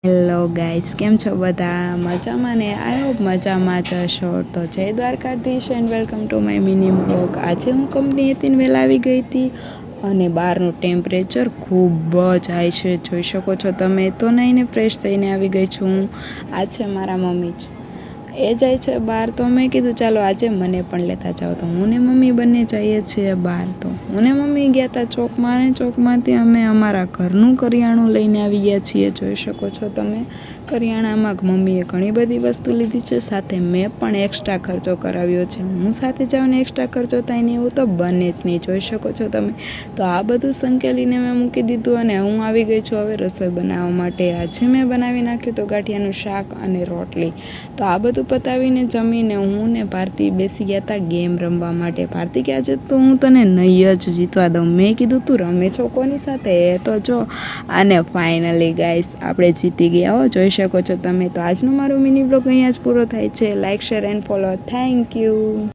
Hello guys, કેમ છો બધા? મજામાં ને? આઈ હોપ મજામાં જ હશો. તો જય Dwarkadhish and welcome to my mini vlog. આજે હું કંપનીએથી વહેલા આવી ગઈ હતી અને બહારનું ટેમ્પરેચર ખૂબ જ હાઈ છે, જોઈ શકો છો તમે. તો નાઈને ફ્રેશ થઈને આવી ગઈ છું. આ છે મારા મમ્મી જ, એ જાય છે બહાર, તો મેં કીધું ચાલો આજે મને પણ લેતા જાઓ. તો હું ને મમ્મી બંને જઈએ છીએ બહાર. તો હું ને મમ્મી ગયા હતા ચોકમાં, અને ચોકમાંથી અમે અમારા ઘરનું કરિયાણું લઈને આવી ગયા છીએ. જોઈ શકો છો તમે. કરિયાણામાં મમ્મીએ ઘણી બધી વસ્તુ લીધી છે, સાથે મેં પણ એક્સ્ટ્રા ખર્ચો કરાવ્યો છે. હું સાથે જાઉં ને એક્સ્ટ્રા ખર્ચો થાય ને એવું તો બને જ નહીં, જોઈ શકો છો તમે. તો આ બધું સંકેલીને મેં મૂકી દીધું અને હું આવી ગઈ છું હવે રસોઈ બનાવવા માટે. આજે મેં બનાવી નાખ્યું તો ગાંઠિયાનું શાક અને રોટલી. તો આ બધું પતાવીને જમીને હું ને ભારતી બેસી ગયા હતા ગેમ રમવા માટે. ભારતી કે આજે તો હું તને નહીં જ જીતવા દઉં. મેં કીધું તું રમે છો કોની સાથે, એ તો જો. અને ફાઇનલી ગાઈસ આપણે જીતી ગયા હો, જોઈ શકો છો તમે. તો આજનો મારો મિની બ્લોગ અહીંયા જ પૂરો થાય છે. Like, share and follow. Thank you.